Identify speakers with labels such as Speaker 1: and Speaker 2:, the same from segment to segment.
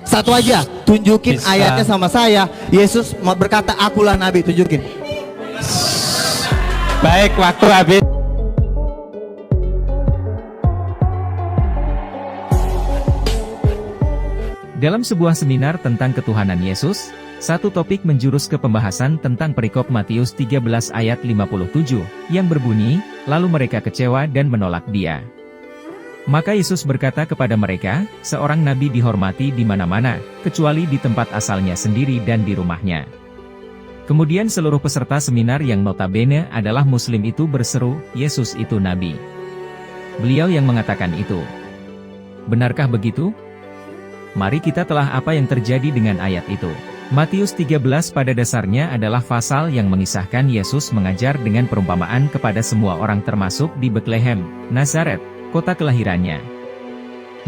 Speaker 1: Satu aja, tunjukin
Speaker 2: Bisa.
Speaker 1: ayatnya sama saya. Yesus berkata, akulah nabi, tunjukin.
Speaker 2: Baik, waktu habis.
Speaker 3: Dalam sebuah seminar tentang ketuhanan Yesus, satu topik menjurus ke pembahasan tentang perikop Matius 13 ayat 57, yang berbunyi, lalu mereka kecewa dan menolak dia. Maka Yesus berkata kepada mereka, seorang nabi dihormati di mana-mana, kecuali di tempat asalnya sendiri dan di rumahnya. Kemudian seluruh peserta seminar yang notabene adalah Muslim itu berseru, Yesus itu nabi. Beliau yang mengatakan itu. Benarkah begitu? Mari kita telah apa yang terjadi dengan ayat itu. Matius 13 pada dasarnya adalah pasal yang mengisahkan Yesus mengajar dengan perumpamaan kepada semua orang termasuk di Betlehem, Nazaret, kota kelahirannya.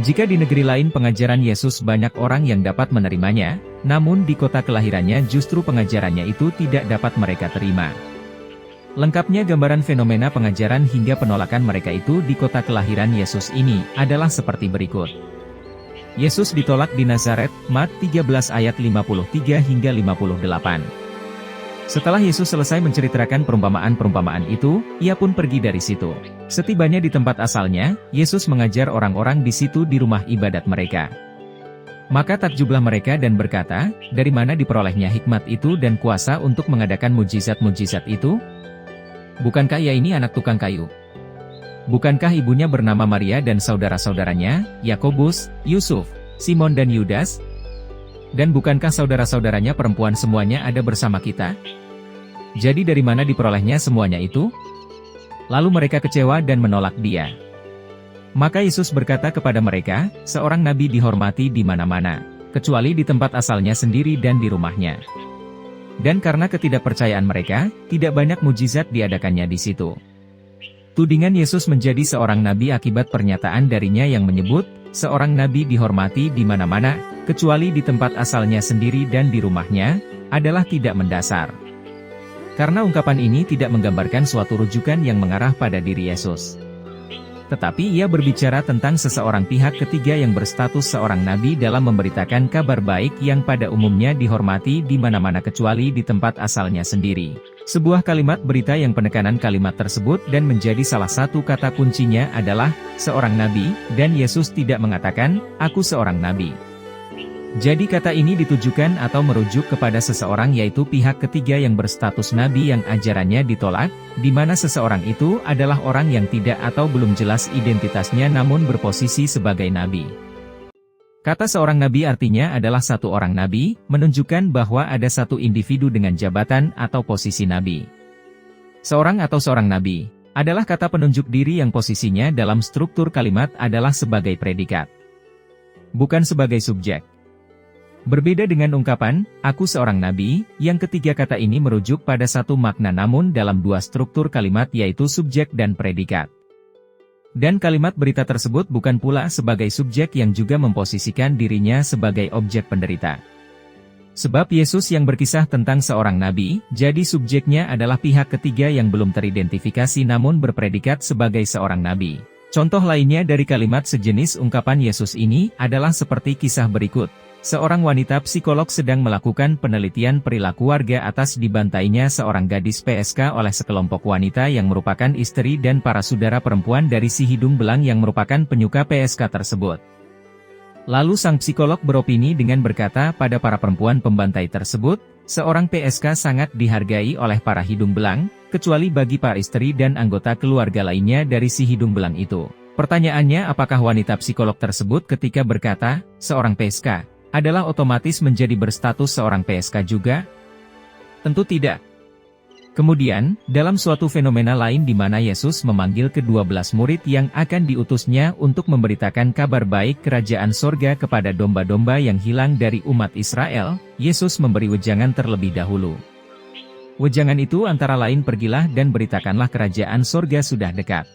Speaker 3: Jika di negeri lain pengajaran Yesus banyak orang yang dapat menerimanya, namun di kota kelahirannya justru pengajarannya itu tidak dapat mereka terima. Lengkapnya gambaran fenomena pengajaran hingga penolakan mereka itu di kota kelahiran Yesus ini adalah seperti berikut. Yesus ditolak di Nazaret, Mat 13 ayat 53 hingga 58. Setelah Yesus selesai menceritakan perumpamaan-perumpamaan itu, ia pun pergi dari situ. Setibanya di tempat asalnya, Yesus mengajar orang-orang di situ di rumah ibadat mereka. Maka takjublah mereka dan berkata, dari mana diperolehnya hikmat itu dan kuasa untuk mengadakan mujizat-mujizat itu? Bukankah ia ini anak tukang kayu? Bukankah ibunya bernama Maria dan saudara-saudaranya, Yakobus, Yusuf, Simon dan Yudas? Dan bukankah saudara-saudaranya perempuan semuanya ada bersama kita? Jadi dari mana diperolehnya semuanya itu? Lalu mereka kecewa dan menolak dia. Maka Yesus berkata kepada mereka, seorang nabi dihormati di mana-mana, kecuali di tempat asalnya sendiri dan di rumahnya. Dan karena ketidakpercayaan mereka, tidak banyak mujizat diadakannya di situ. Tudingan Yesus menjadi seorang nabi akibat pernyataan darinya yang menyebut, seorang nabi dihormati di mana-mana, kecuali di tempat asalnya sendiri dan di rumahnya, adalah tidak mendasar. Karena ungkapan ini tidak menggambarkan suatu rujukan yang mengarah pada diri Yesus. Tetapi ia berbicara tentang seseorang pihak ketiga yang berstatus seorang nabi dalam memberitakan kabar baik yang pada umumnya dihormati di mana-mana kecuali di tempat asalnya sendiri. Sebuah kalimat berita yang penekanan kalimat tersebut dan menjadi salah satu kata kuncinya adalah, seorang nabi, dan Yesus tidak mengatakan, aku seorang nabi. Jadi kata ini ditujukan atau merujuk kepada seseorang yaitu pihak ketiga yang berstatus nabi yang ajarannya ditolak, di mana seseorang itu adalah orang yang tidak atau belum jelas identitasnya namun berposisi sebagai nabi. Kata seorang nabi artinya adalah satu orang nabi, menunjukkan bahwa ada satu individu dengan jabatan atau posisi nabi. Seorang atau seorang nabi adalah kata penunjuk diri yang posisinya dalam struktur kalimat adalah sebagai predikat, bukan sebagai subjek. Berbeda dengan ungkapan, aku seorang nabi, yang ketiga kata ini merujuk pada satu makna namun dalam dua struktur kalimat yaitu subjek dan predikat. Dan kalimat berita tersebut bukan pula sebagai subjek yang juga memposisikan dirinya sebagai objek penderita. Sebab Yesus yang berkisah tentang seorang nabi, jadi subjeknya adalah pihak ketiga yang belum teridentifikasi namun berpredikat sebagai seorang nabi. Contoh lainnya dari kalimat sejenis ungkapan Yesus ini adalah seperti kisah berikut. Seorang wanita psikolog sedang melakukan penelitian perilaku warga atas dibantainya seorang gadis PSK oleh sekelompok wanita yang merupakan istri dan para saudara perempuan dari si hidung belang yang merupakan penyuka PSK tersebut. Lalu sang psikolog beropini dengan berkata pada para perempuan pembantai tersebut, seorang PSK sangat dihargai oleh para hidung belang, kecuali bagi para istri dan anggota keluarga lainnya dari si hidung belang itu. Pertanyaannya apakah wanita psikolog tersebut ketika berkata, seorang PSK, adalah otomatis menjadi berstatus seorang PSK juga? Tentu tidak. Kemudian, dalam suatu fenomena lain di mana Yesus memanggil ke-12 murid yang akan diutusnya untuk memberitakan kabar baik kerajaan sorga kepada domba-domba yang hilang dari umat Israel, Yesus memberi wejangan terlebih dahulu. Wejangan itu antara lain pergilah dan beritakanlah kerajaan sorga sudah dekat.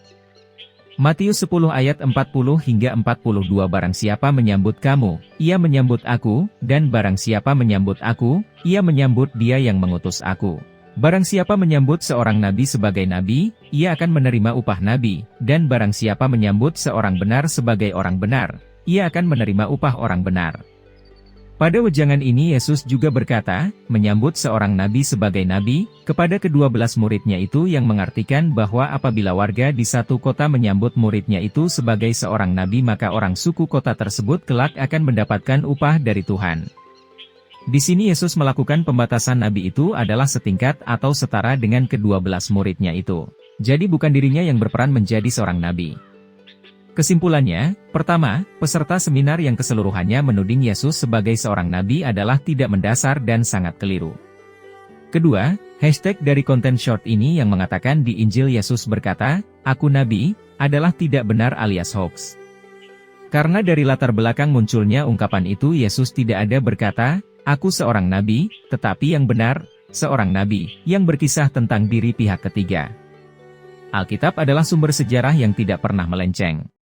Speaker 3: Matius 10 ayat 40 hingga 42 barang siapa menyambut kamu, ia menyambut aku, dan barang siapa menyambut aku, ia menyambut dia yang mengutus aku. Barang siapa menyambut seorang nabi sebagai nabi, ia akan menerima upah nabi, dan barang siapa menyambut seorang benar sebagai orang benar, ia akan menerima upah orang benar. Pada wejangan ini Yesus juga berkata, menyambut seorang nabi sebagai nabi, kepada ke-12 muridnya itu yang mengartikan bahwa apabila warga di satu kota menyambut muridnya itu sebagai seorang nabi maka orang suku kota tersebut kelak akan mendapatkan upah dari Tuhan. Di sini Yesus melakukan pembatasan nabi itu adalah setingkat atau setara dengan ke-12 muridnya itu. Jadi bukan dirinya yang berperan menjadi seorang nabi. Kesimpulannya, pertama, peserta seminar yang keseluruhannya menuding Yesus sebagai seorang nabi adalah tidak mendasar dan sangat keliru. Kedua, hashtag dari konten short ini yang mengatakan di Injil Yesus berkata, "Aku nabi," adalah tidak benar alias hoax. Karena dari latar belakang munculnya ungkapan itu Yesus tidak ada berkata, "Aku seorang nabi," tetapi yang benar, seorang nabi, yang berkisah tentang diri pihak ketiga. Alkitab adalah sumber sejarah yang tidak pernah melenceng.